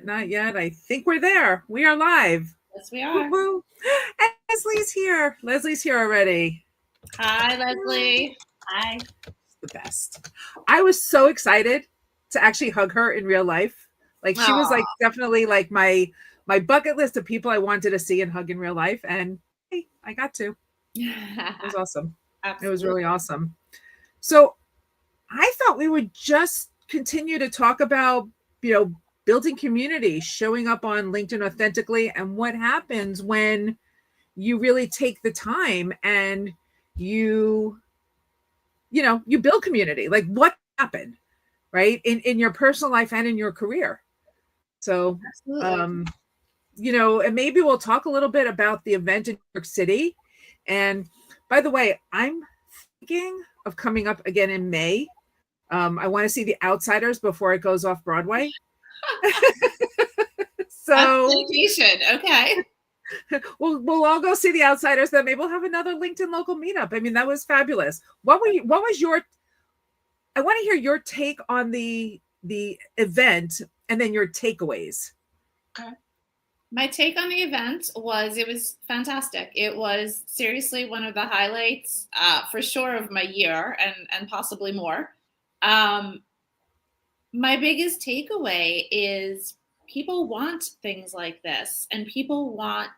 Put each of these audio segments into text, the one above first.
not yet. I think we're there. We are live. Yes, we are. Woo-hoo. And Leslie's here. Leslie's here already. Hi, Leslie. Hi. The best. I was so excited to actually hug her in real life. Like she was like definitely like my bucket list of people I wanted to see and hug in real life. And hey, I got to. It was awesome. Absolutely. It was really awesome. So I thought we would just continue to talk about, building community, showing up on LinkedIn authentically, and what happens when you really take the time and you build community. Like what happened, right? In your personal life and in your career. So, and maybe we'll talk a little bit about the event in New York City. And by the way, I'm thinking of coming up again in May. I want to see The Outsiders before it goes off Broadway. So dedication. Okay. We'll all go see The Outsiders. Then maybe we'll have another LinkedIn local meetup. I mean, that was fabulous. I want to hear your take on the event and then your takeaways. Okay. My take on the event was it was fantastic. It was seriously one of the highlights for sure of my year and possibly more. My biggest takeaway is people want things like this, and people want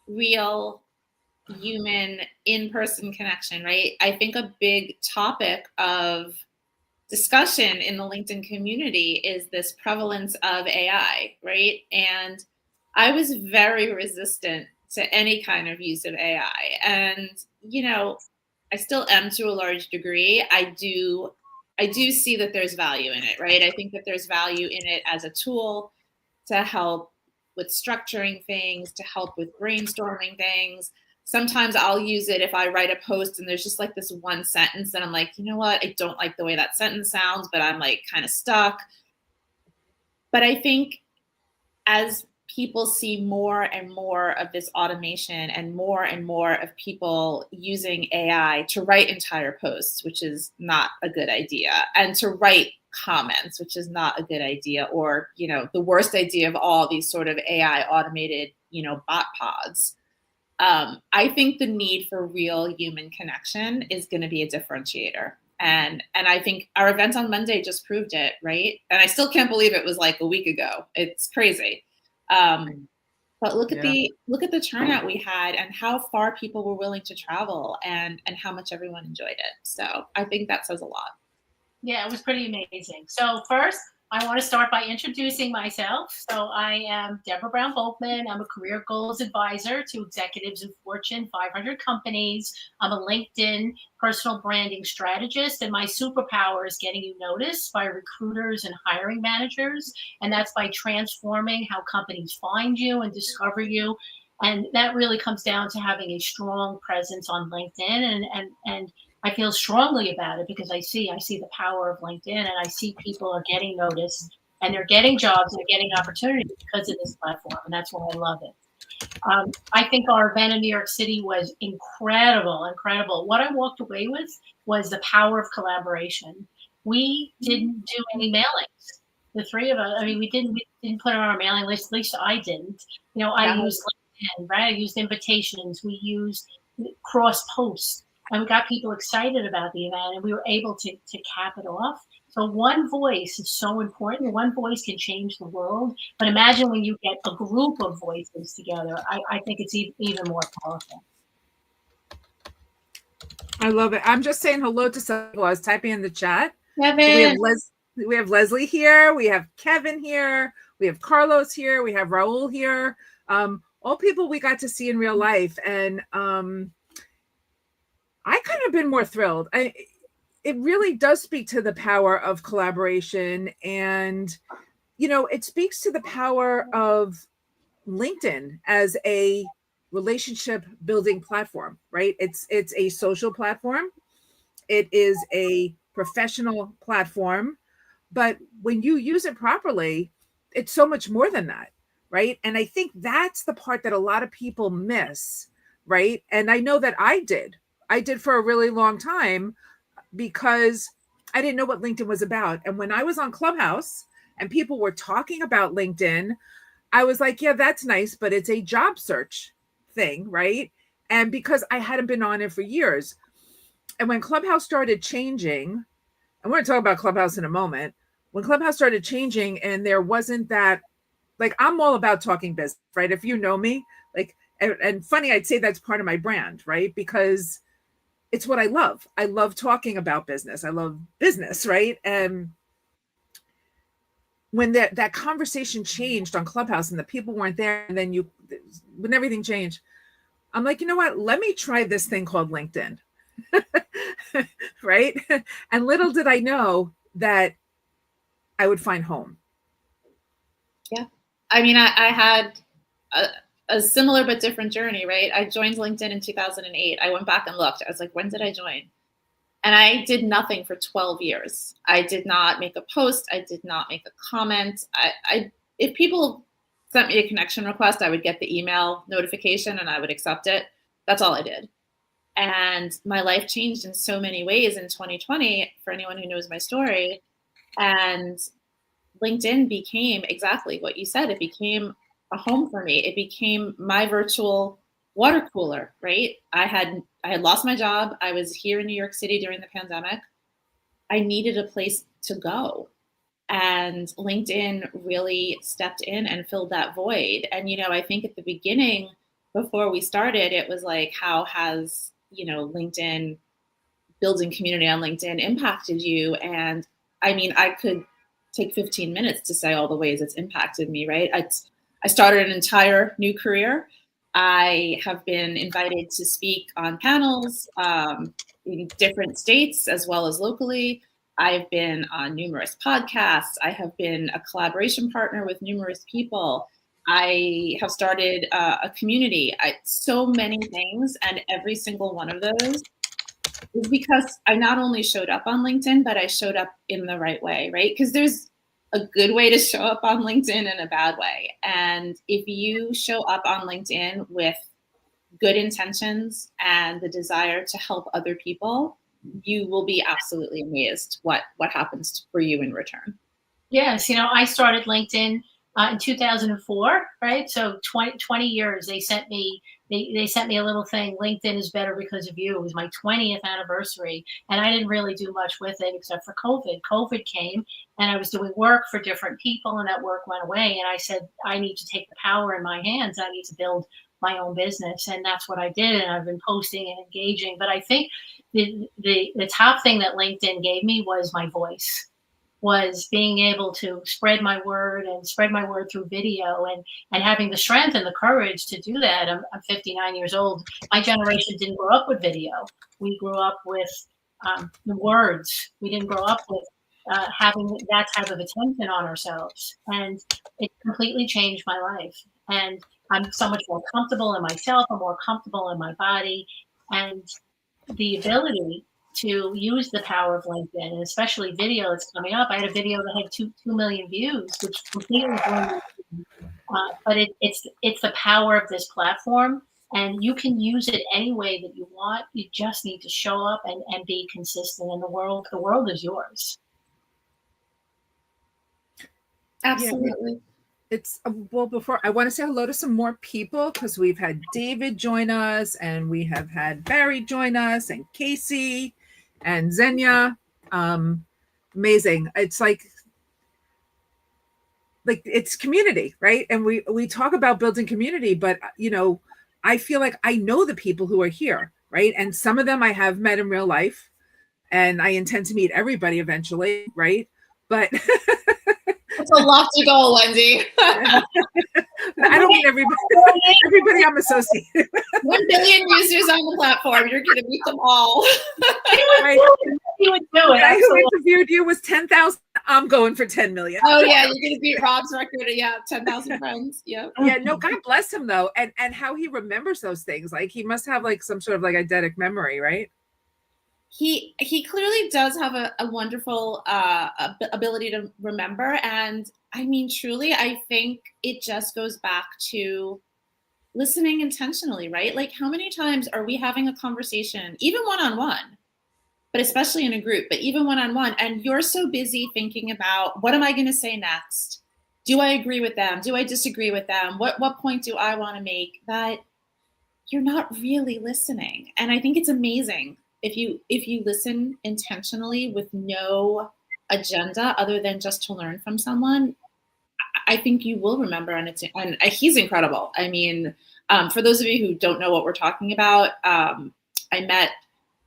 real human in-person connection, right? I think a big topic of discussion in the LinkedIn community is this prevalence of AI, right? And I was very resistant to any kind of use of AI. And, I still am to a large degree. I do see that there's value in it, right? I think that there's value in it as a tool to help with structuring things, to help with brainstorming things. Sometimes I'll use it if I write a post and there's just like this one sentence and I'm like, you know what? I don't like the way that sentence sounds, but I'm like kind of stuck. But I think as people see more and more of this automation and more of people using AI to write entire posts, which is not a good idea, and to write comments, which is not a good idea, or, the worst idea of all, these sort of AI automated, bot pods. I think the need for real human connection is going to be a differentiator. And I think our event on Monday just proved it, right? And I still can't believe it was like a week ago. It's crazy. But look at the turnout we had and how far people were willing to travel and how much everyone enjoyed it. So I think that says a lot. Yeah, it was pretty amazing. So first, I want to start by introducing myself. So I am Deborah Brown Volkman. I'm a career goals advisor to executives of Fortune 500 companies. I'm a LinkedIn personal branding strategist, and my superpower is getting you noticed by recruiters and hiring managers. And that's by transforming how companies find you and discover you. And that really comes down to having a strong presence on LinkedIn. And I feel strongly about it because I see the power of LinkedIn, and I see people are getting noticed and they're getting jobs and they're getting opportunities because of this platform. And that's why I love it. I think our event in New York City was incredible. What I walked away with was the power of collaboration. We didn't do any mailings. The three of us, we didn't put it on our mailing list. At least I didn't. I used LinkedIn, right? I used invitations. We used cross posts. And we got people excited about the event, and we were able to cap it off. So one voice is so important. One voice can change the world. But imagine when you get a group of voices together. I think it's even more powerful. I love it. I'm just saying hello to some people. I was typing in the chat. Kevin. We have Leslie here. We have Kevin here. We have Carlos here. We have Raul here. All people we got to see in real life. And I kind of been more thrilled. It really does speak to the power of collaboration, and it speaks to the power of LinkedIn as a relationship building platform, right? It's a social platform. It is a professional platform, but when you use it properly, it's so much more than that, right? And I think that's the part that a lot of people miss, right? And I know that I did for a really long time because I didn't know what LinkedIn was about. And when I was on Clubhouse and people were talking about LinkedIn, I was like, yeah, that's nice, but it's a job search thing, right? And because I hadn't been on it for years. And when Clubhouse started changing, and we're going to talk about Clubhouse in a moment, when Clubhouse started changing and there wasn't that, like, I'm all about talking business, right? If you know me, like, and funny, I'd say that's part of my brand, right? Because it's what I love. I love talking about business. I love business, right? And when that conversation changed on Clubhouse and the people weren't there, and then when everything changed, I'm like, you know what? Let me try this thing called LinkedIn. Right? And little did I know that I would find home. Yeah. I mean, I had a similar but different journey, right? I joined LinkedIn in 2008. I went back and looked. I was like, when did I join? And I did nothing for 12 years. I did not make a post. I did not make a comment. If people sent me a connection request, I would get the email notification and I would accept it. That's all I did. And my life changed in so many ways in 2020, for anyone who knows my story. And LinkedIn became exactly what you said. It became a home for me. It became my virtual water cooler, right? I had lost my job. I was here in New York City during the pandemic. I needed a place to go. And LinkedIn really stepped in and filled that void. And, I think at the beginning, before we started, it was like, how has, LinkedIn, building community on LinkedIn impacted you? And I mean, I could take 15 minutes to say all the ways it's impacted me, right? I started an entire new career. I have been invited to speak on panels in different states as well as locally. I've been on numerous podcasts. I have been a collaboration partner with numerous people. I have started a community. So many things, and every single one of those is because I not only showed up on LinkedIn, but I showed up in the right way, right? Because there's a good way to show up on LinkedIn and a bad way. And if you show up on LinkedIn with good intentions and the desire to help other people, you will be absolutely amazed what happens for you in return. Yes, I started LinkedIn in 2004, right? So 20 years. They sent me a little thing. LinkedIn is better because of you. It was my 20th anniversary, and I didn't really do much with it except for COVID. COVID came, and I was doing work for different people, and that work went away. And I said, I need to take the power in my hands. I need to build my own business, and that's what I did. And I've been posting and engaging. But I think the top thing that LinkedIn gave me was my voice. Was being able to spread my word through video and having the strength and the courage to do that. I'm 59 years old. My generation didn't grow up with video. We grew up with the words. We didn't grow up with having that type of attention on ourselves. And it completely changed my life. And I'm so much more comfortable in myself. I'm more comfortable in my body. And the ability to use the power of LinkedIn, and especially video that's coming up. I had a video that had 2 million views, which completely blew me. But it's the power of this platform, and you can use it any way that you want. You just need to show up and be consistent, and the world is yours. Absolutely. Yeah, it's well, before I want to say hello to some more people, because we've had David join us, and we have had Barry join us, and Casey and Xenia. Amazing. It's like it's community, right? And we talk about building community, but I feel like I know the people who are here, right? And some of them I have met in real life, and I intend to meet everybody eventually, right? But it's a lofty goal, Wendy. I don't mean everybody. Everybody I'm associated with. 1 billion users on the platform. You're going to meet them all. Right. You would do it. The guy who interviewed you was 10,000. I'm going for 10 million. Oh yeah, you're going to beat Rob's record. Yeah, 10,000 friends. Yep. Yeah. No, God bless him though, and how he remembers those things. Like he must have like some sort of like eidetic memory, right? He clearly does have a wonderful ability to remember. And I mean, truly, I think it just goes back to listening intentionally, right? Like how many times are we having a conversation, even one-on-one, but especially in a group, but even one-on-one, and you're so busy thinking about, what am I going to say next? Do I agree with them? Do I disagree with them? What point do I want to make, that you're not really listening? And I think it's amazing if you listen intentionally with no agenda other than just to learn from someone. I think you will remember, and he's incredible. I mean, for those of you who don't know what we're talking about, I met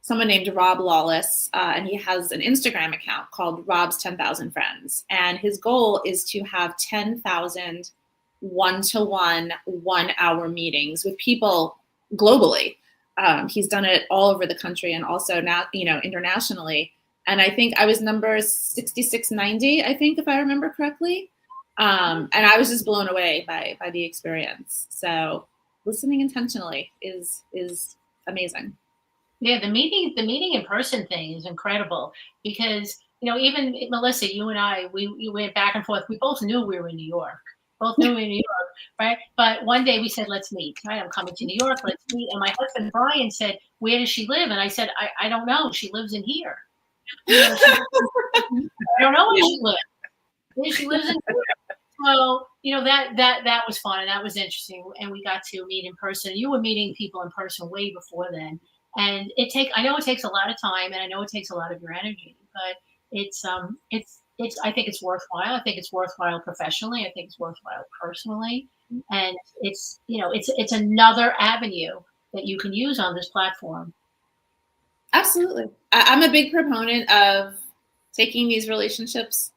someone named Rob Lawless, and he has an Instagram account called Rob's 10,000 Friends. And his goal is to have 10,000 one-to-one, 1-hour meetings with people globally. He's done it all over the country and also now, internationally. And I think I was number 6690, I think, if I remember correctly. And I was just blown away by the experience. So listening intentionally is amazing. Yeah, the meeting in person thing is incredible, because even Melissa, you and I, we went back and forth. We both knew we were in New York. Both knew we were in New York, right? But one day we said, let's meet. Right, I'm coming to New York. Let's meet. And my husband Brian said, where does she live? And I said, I don't know. She lives in here. I don't know where she lives. She lives in here. So that was fun, and that was interesting, and we got to meet in person. You were meeting people in person way before then. And I know it takes a lot of time, and I know it takes a lot of your energy, but I think it's worthwhile. I think it's worthwhile professionally. I think it's worthwhile personally. And it's another avenue that you can use on this platform. Absolutely. I'm a big proponent of taking these relationships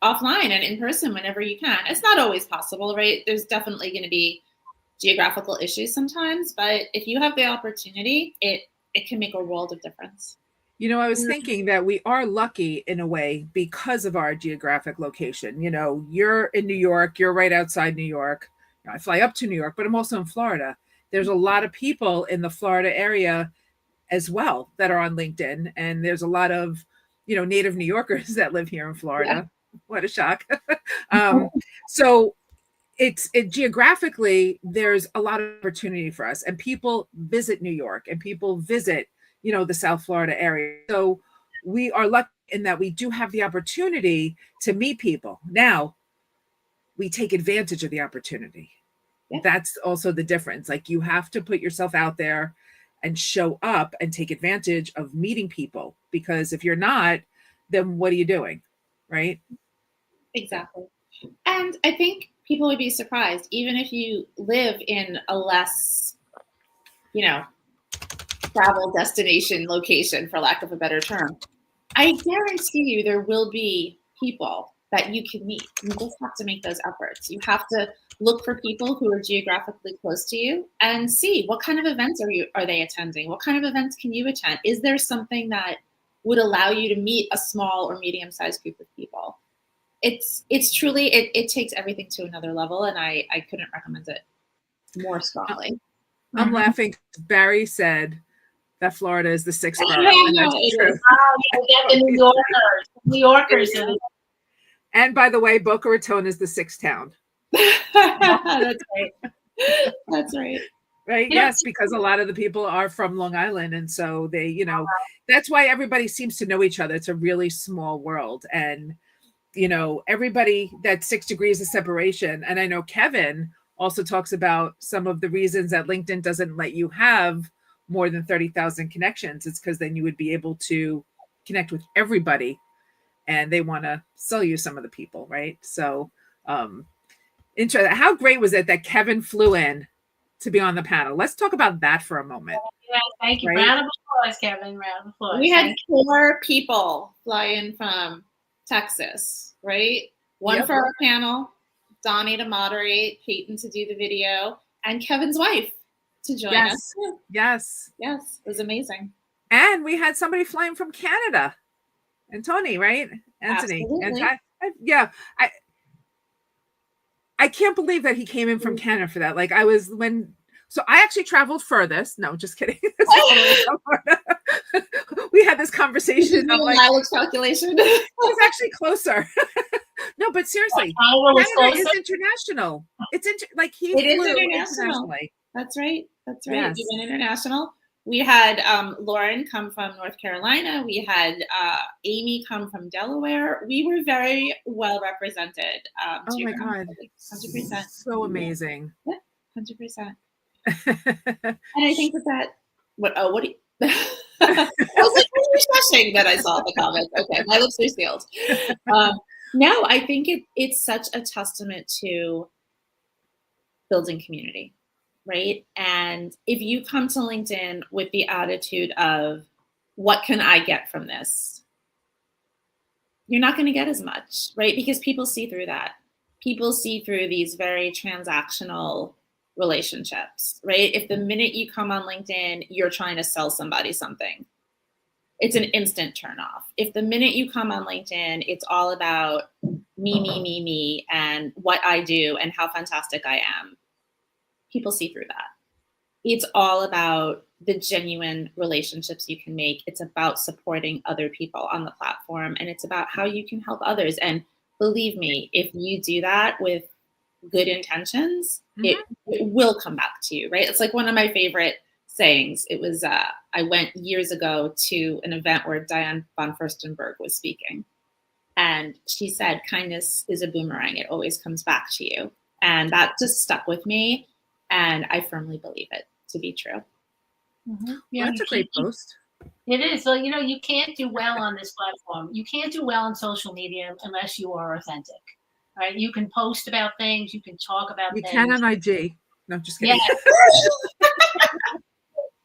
offline and in person whenever you can. It's not always possible, right? There's definitely going to be geographical issues sometimes, but if you have the opportunity, it can make a world of difference. I was thinking that we are lucky in a way because of our geographic location. You're in New York, you're right outside New York. I fly up to New York, but I'm also in Florida. There's a lot of people in the Florida area as well that are on LinkedIn. And there's a lot of, native New Yorkers that live here in Florida. Yeah. What a shock. So it geographically, there's a lot of opportunity for us, and people visit New York and people visit, the South Florida area. So we are lucky in that we do have the opportunity to meet people. Now we take advantage of the opportunity. Yeah. That's also the difference. Like, you have to put yourself out there and show up and take advantage of meeting people, because if you're not, then what are you doing? Right? Exactly. And I think people would be surprised, even if you live in a less, travel destination location, for lack of a better term. I guarantee you there will be people that you can meet. You just have to make those efforts. You have to look for people who are geographically close to you and see what kind of events are they attending? What kind of events can you attend? Is there something that would allow you to meet a small or medium-sized group of people? It's truly, it takes everything to another level, and I couldn't recommend it more strongly. I'm laughing. Barry said that Florida is the sixth borough. And that's true. The New Yorkers. And by the way, Boca Raton is the sixth town. That's right. That's right. Right. Yes, because a lot of the people are from Long Island. And so they, that's why everybody seems to know each other. It's a really small world. And, everybody, that's 6 degrees of separation. And I know Kevin also talks about some of the reasons that LinkedIn doesn't let you have more than 30,000 connections. It's because then you would be able to connect with everybody, and they want to sell you some of the people, right? So, interesting. How great was it that Kevin flew in to be on the panel? Let's talk about that for a moment. Yeah, thank you. Right? Round of applause, Kevin. Round of applause. We had 4 people fly in from Texas, right? One for our panel, Donnie to moderate, Peyton to do the video, and Kevin's wife to join us. Yes. It was amazing. And we had somebody flying from Canada, and Tony, right? Anthony. Absolutely. And I can't believe that he came in from Canada for that. Like, so I actually traveled furthest. No, just kidding. We had this conversation. Mileage calculation. It was actually closer. No, but seriously, Canada is international. It is internationally. That's right. Yes. He went international. We had Lauren come from North Carolina. We had Amy come from Delaware. We were very well represented. Oh my God. 100%. So amazing. Yeah, 100%. And I think what do you, I was like, what are you shushing that I saw the comments? Okay, my lips are sealed. No, I think it's such a testament to building community, right? And if you come to LinkedIn with the attitude of, what can I get from this? You're not going to get as much, right? Because people see through that. People see through these very transactional relationships, right? If the minute you come on LinkedIn, you're trying to sell somebody something, it's an instant turn off. If the minute you come on LinkedIn, it's all about me, and what I do and how fantastic I am, people see through that. It's all about the genuine relationships you can make. It's about supporting other people on the platform, and it's about how you can help others. And believe me, if you do that with good intentions, it will come back to you, right? It's like one of my favorite sayings. It was, I went years ago to an event where Diane von Furstenberg was speaking. And she said, kindness is a boomerang. It always comes back to you. And that just stuck with me. And I firmly believe it to be true. Yeah, that's a great post. It is. So, you can't do well on this platform. You can't do well on social media unless you are authentic, right? You can post about things. You can talk about things. You can on IG. No, just kidding. Yeah.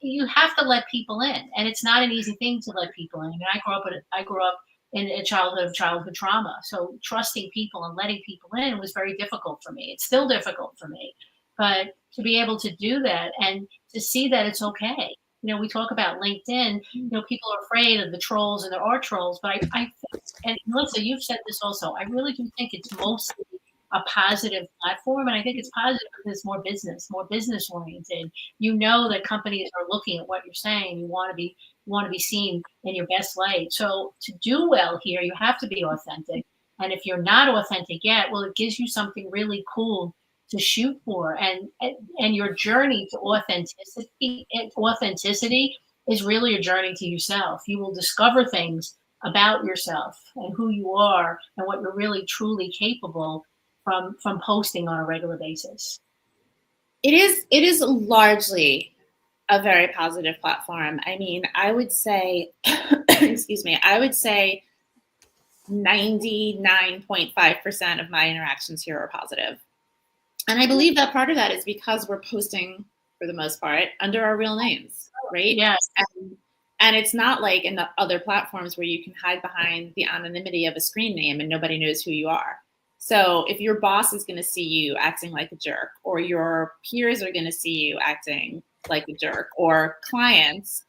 You have to let people in, and it's not an easy thing to let people in. I mean, I grew up in a childhood of childhood trauma, so trusting people and letting people in was very difficult for me. It's still difficult for me, but to be able to do that and to see that it's okay. We talk about LinkedIn. People are afraid of the trolls, and there are trolls, but I and Melissa, you've said this also. I really do think it's mostly a positive platform, and I think it's positive because it's more business oriented. That companies are looking at what you're saying. You want to be seen in your best light. So to do well here, you have to be authentic. And if you're not authentic yet, well, it gives you something really cool to shoot for. And your journey to authenticity is really a journey to yourself. You will discover things about yourself and who you are and what you're really truly capable from posting on a regular basis. It is largely a very positive platform. I mean, I would say, excuse me, I would say 99.5% of my interactions here are positive. And I believe that part of that is because we're posting, for the most part, under our real names, right? Yes. And it's not like in the other platforms where you can hide behind the anonymity of a screen name and nobody knows who you are. So if your boss is going to see you acting like a jerk, or your peers are going to see you acting like a jerk, or clients,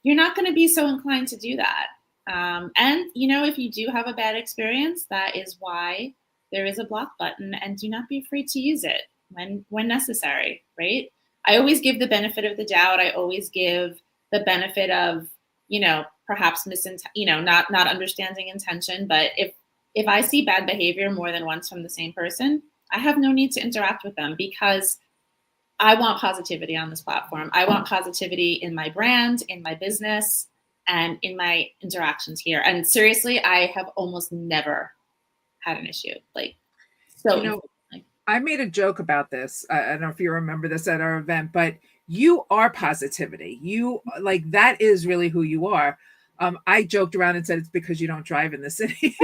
you're not going to be so inclined to do that. And, if you do have a bad experience, that is why there is a block button, and do not be afraid to use it when necessary, right? I always give the benefit of the doubt. I always give the benefit of, perhaps not understanding intention. But if I see bad behavior more than once from the same person, I have no need to interact with them, because I want positivity on this platform. I want positivity in my brand, in my business, and in my interactions here. And seriously, I have almost never had an issue. I made a joke about this. I don't know if you remember this at our event, but you are positivity. You that is really who you are. I joked around and said it's because you don't drive in the city.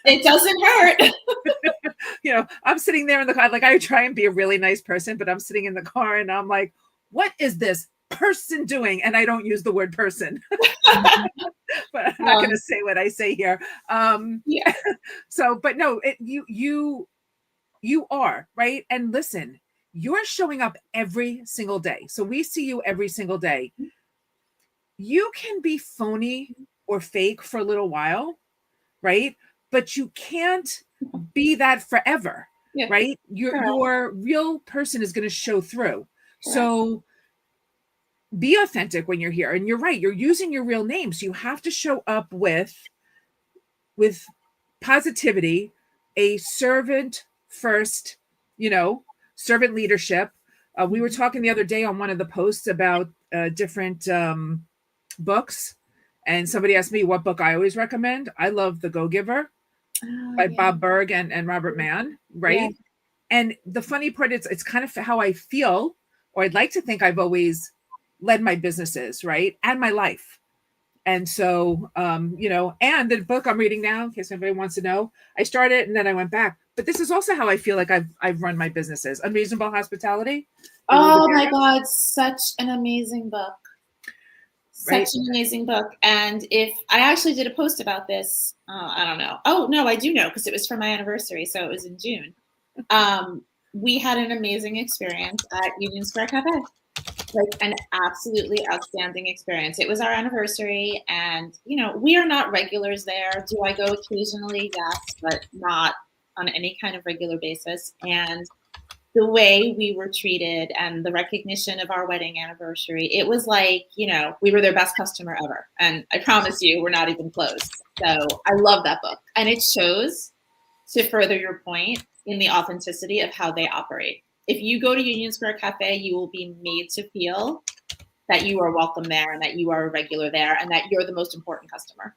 It doesn't hurt. I'm sitting there in the car. I try and be a really nice person, but I'm sitting in the car and I'm like, what is this person doing? And I don't use the word person. But I'm not going to say what I say here. Yeah. So, but no, you are, right? And listen, you're showing up every single day. So we see you every single day. You can be phony or fake for a little while, right? But you can't be that forever, right? Your real person is going to show through. So be authentic when you're here. And you're right, you're using your real name. So you have to show up with positivity, a servant first, servant leadership, We were talking the other day on one of the posts about different books, and somebody asked me what book I always recommend. I love The Go-Giver by Bob Berg and Robert Mann, right? Yeah. And the funny part is it's kind of how I feel, or I'd like to think I've always led my businesses, right? And my life. And so, and the book I'm reading now, in case anybody wants to know, I started and then I went back. But this is also how I feel like I've run my businesses. Unreasonable Hospitality. Oh my God, such an amazing book. Right? Such an amazing book. And if I actually did a post about this, I don't know. Oh, no, I do know because it was for my anniversary. So it was in June. We had an amazing experience at Union Square Cafe. Like an absolutely outstanding experience. It was our anniversary, and we are not regulars there. Do I go occasionally? Yes, but not on any kind of regular basis. And the way we were treated and the recognition of our wedding anniversary, it was like, we were their best customer ever. And I promise you, we're not even close. So I love that book. And it shows, to further your point, in the authenticity of how they operate. If you go to Union Square Cafe, you will be made to feel that you are welcome there and that you are a regular there and that you're the most important customer.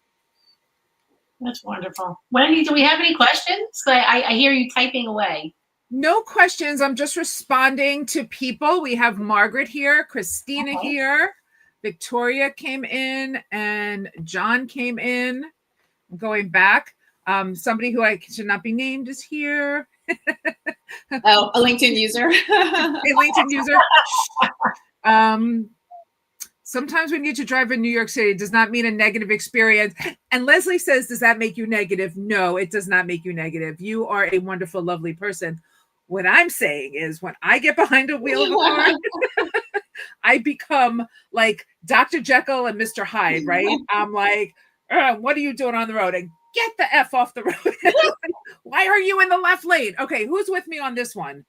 That's wonderful. Wendy, do we have any questions? I hear you typing away. No questions. I'm just responding to people. We have Margaret here, Christina here, Victoria came in, and John came in. Going back. Somebody who I should not be named is here. Oh, a LinkedIn user. A LinkedIn user. Sometimes when you to drive in New York City, it does not mean a negative experience. And Leslie says, does that make you negative? No, it does not make you negative. You are a wonderful, lovely person. What I'm saying is when I get behind a wheel of a car, I become like Dr. Jekyll and Mr. Hyde, right? I'm like, what are you doing on the road? And get the F off the road. Why are you in the left lane? Okay, who's with me on this one?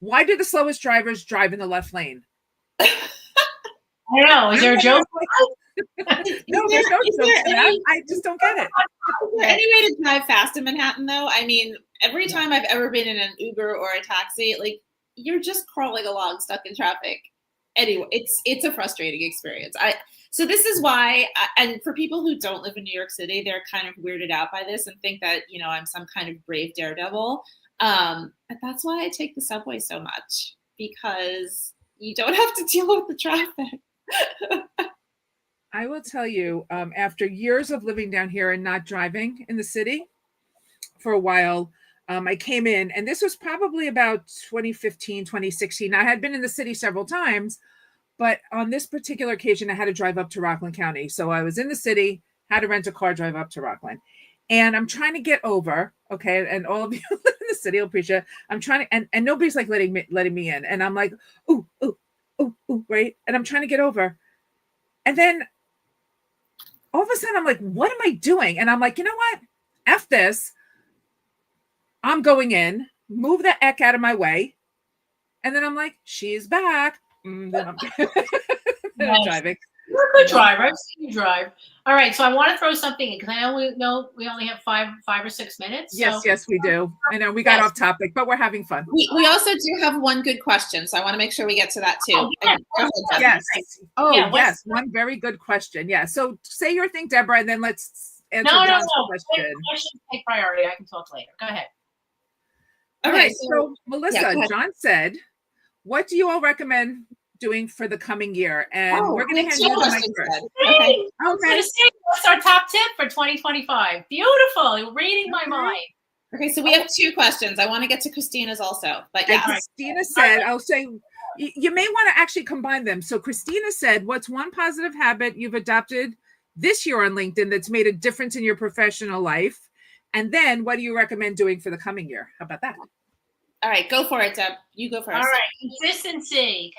Why do the slowest drivers drive in the left lane? I don't know. Is there a joke? No, there's no joke to that. I just don't get it. Is there any way to drive fast in Manhattan, though? I mean, every time I've ever been in an Uber or a taxi, like, you're just crawling along stuck in traffic. Anyway, it's a frustrating experience. So this is why, and for people who don't live in New York City, they're kind of weirded out by this and think that, I'm some kind of brave daredevil. But that's why I take the subway so much, because you don't have to deal with the traffic. I will tell you, after years of living down here and not driving in the city for a while, I came in, and this was probably about 2015, 2016. I had been in the city several times, but on this particular occasion, I had to drive up to Rockland County. So I was in the city, had to rent a car, drive up to Rockland. And I'm trying to get over, okay, and all of you in the city will appreciate it. I'm trying to, and nobody's like letting me in. And I'm like, ooh, right? And I'm trying to get over. And then all of a sudden, I'm like, what am I doing? And I'm like, you know what? F this. I'm going in, move the heck out of my way. And then I'm like, she's back. Then I'm driving. You're a good driver. I've seen you drive. All right. So I want to throw something in because I know we only have five or 6 minutes. Yes, yes, we do. I know we got off topic, but we're having fun. We also do have one good question, so I want to make sure we get to that too. Oh, yes. Oh, yes. One very good question. Yeah. So say your thing, Deborah, and then let's answer John's question. Questions take priority. I can talk later. Go ahead. Okay. So Melissa, John said, what do you all recommend doing for the coming year? And we're going to hand you the mic first. Okay. What's our top tip for 2025? Beautiful. You're reading my mind. Okay, so we have 2 questions. I want to get to Christina's also. But yeah, Christina said, I'll say, you may want to actually combine them. So Christina said, what's one positive habit you've adopted this year on LinkedIn that's made a difference in your professional life? And then what do you recommend doing for the coming year? How about that? All right, go for it, Deb. You go first. All right, consistency.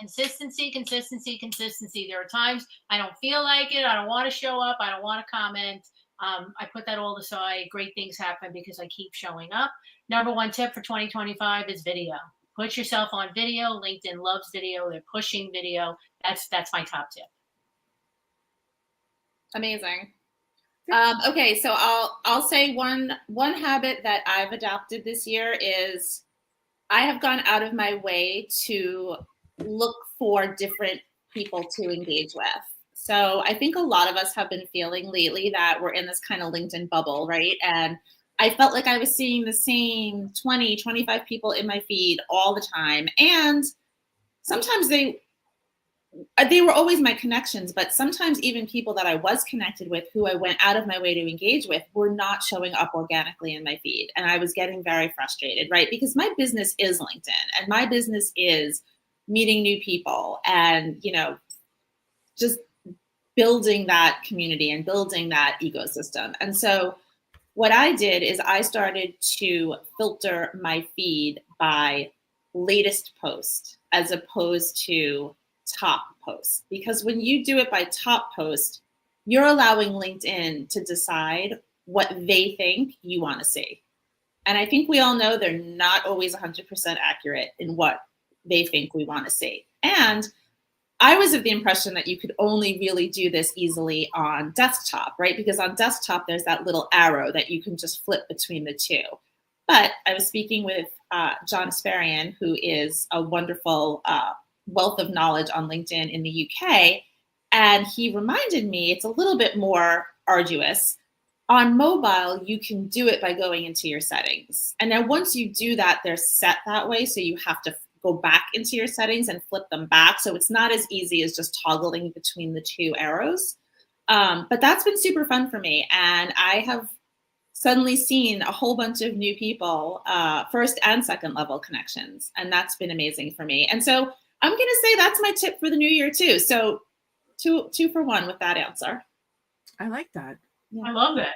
There are times I don't feel like it. I don't want to show up. I don't want to comment. I put that all aside. Great things happen because I keep showing up. Number 1 tip for 2025 is video. Put yourself on video. LinkedIn loves video. They're pushing video. That's my top tip. Amazing. Okay, so I'll say one habit that I've adopted this year is I have gone out of my way to look for different people to engage with. So I think a lot of us have been feeling lately that we're in this kind of LinkedIn bubble, right? And I felt like I was seeing the same 20, 25 people in my feed all the time. And sometimes they were always my connections, but sometimes even people that I was connected with who I went out of my way to engage with were not showing up organically in my feed. And I was getting very frustrated, right? Because my business is LinkedIn and my business is meeting new people and, just building that community and building that ecosystem. And so what I did is I started to filter my feed by latest post as opposed to top post. Because when you do it by top post, you're allowing LinkedIn to decide what they think you want to see. And I think we all know they're not always 100% accurate in what they think we want to see. And I was of the impression that you could only really do this easily on desktop, right? Because on desktop, there's that little arrow that you can just flip between the two. But I was speaking with John Asparian, who is a wonderful wealth of knowledge on LinkedIn in the UK. And he reminded me it's a little bit more arduous. On mobile, you can do it by going into your settings. And then once you do that, they're set that way. So you have to go back into your settings and flip them back. So it's not as easy as just toggling between the two arrows. But that's been super fun for me. And I have suddenly seen a whole bunch of new people, first and second level connections. And that's been amazing for me. And so I'm going to say that's my tip for the new year too. So two for one with that answer. I like that. Yeah. I love that.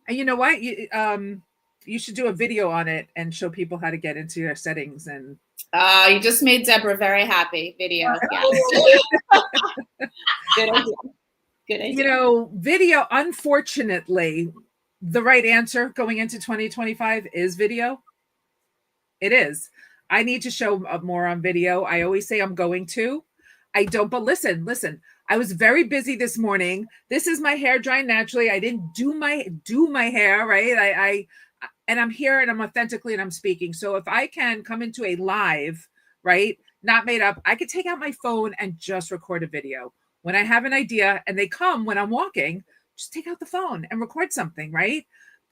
And you know what? You should do a video on it and show people how to get into your settings. And you just made Deborah very happy. Video. Yeah. Good idea. Good idea. Video, unfortunately, the right answer going into 2025 is video. It is. I need to show up more on video. I always say I'm going to. I don't, but listen. I was very busy this morning. This is my hair drying naturally. I didn't do my hair, right? And I'm here and I'm authentically and I'm speaking. So if I can come into a live, right, not made up, I could take out my phone and just record a video. When I have an idea and they come when I'm walking, just take out the phone and record something, right?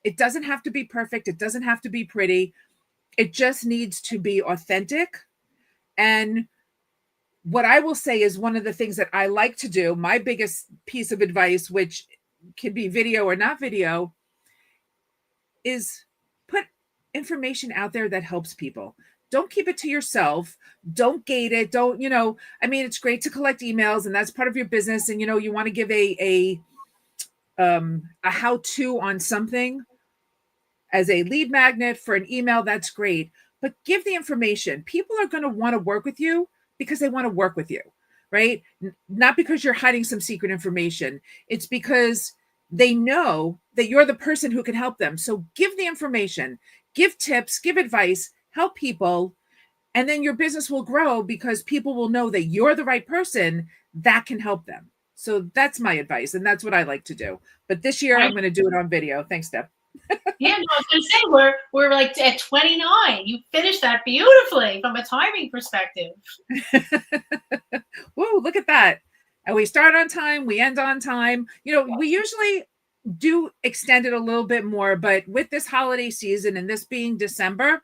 It doesn't have to be perfect. It doesn't have to be pretty. It just needs to be authentic. And what I will say is one of the things that I like to do, my biggest piece of advice, which can be video or not video, is put information out there that helps people. Don't keep it to yourself. Don't gate it. Don't, it's great to collect emails and that's part of your business. And, you want to give a how-to on something as a lead magnet for an email. That's great. But give the information. People are going to want to work with you because they want to work with you, right? Not because you're hiding some secret information. It's because they know that you're the person who can help them. So give the information, give tips, give advice, help people, and then your business will grow because people will know that you're the right person that can help them. So that's my advice, and that's what I like to do. But this year, I'm going to do it on video. Thanks, Deb. Yeah, no, I was going to say we're like at 29. You finished that beautifully from a timing perspective. Whoa, look at that. And we start on time, we end on time. We usually do extend it a little bit more, but with this holiday season and this being December,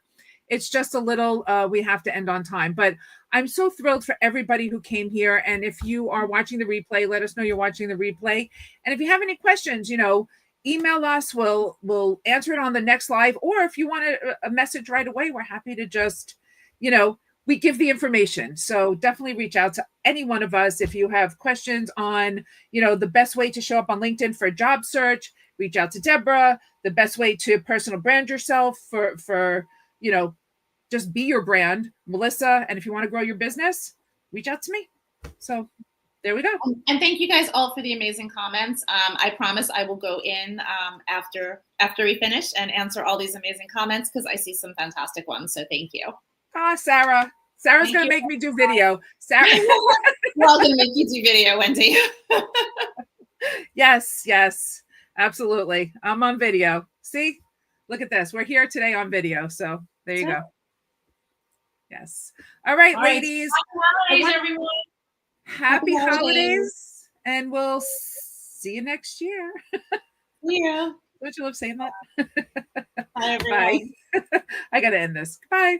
it's just a little, we have to end on time. But I'm so thrilled for everybody who came here. And if you are watching the replay, let us know you're watching the replay. And if you have any questions, email us. We'll answer it on the next live. Or if you want a message right away, we're happy to just, we give the information. So definitely reach out to any one of us. If you have questions on, the best way to show up on LinkedIn for a job search, reach out to Deborah. The best way to personal brand yourself for just be your brand, Melissa. And if you want to grow your business, reach out to me. So there we go. And thank you guys all for the amazing comments. I promise I will go in after we finish and answer all these amazing comments because I see some fantastic ones. So thank you. Sarah. Sarah's going to make me do video. Sarah. We're all going to make you do video, Wendy. Yes, absolutely. I'm on video. See, look at this. We're here today on video. So there you go. Yes. All right, All right. ladies. Happy holidays, everyone. Happy Happy holidays. holidays. And we'll see you next year. Yeah. Don't you love saying that? Bye, everyone. Bye. I got to end this. Bye.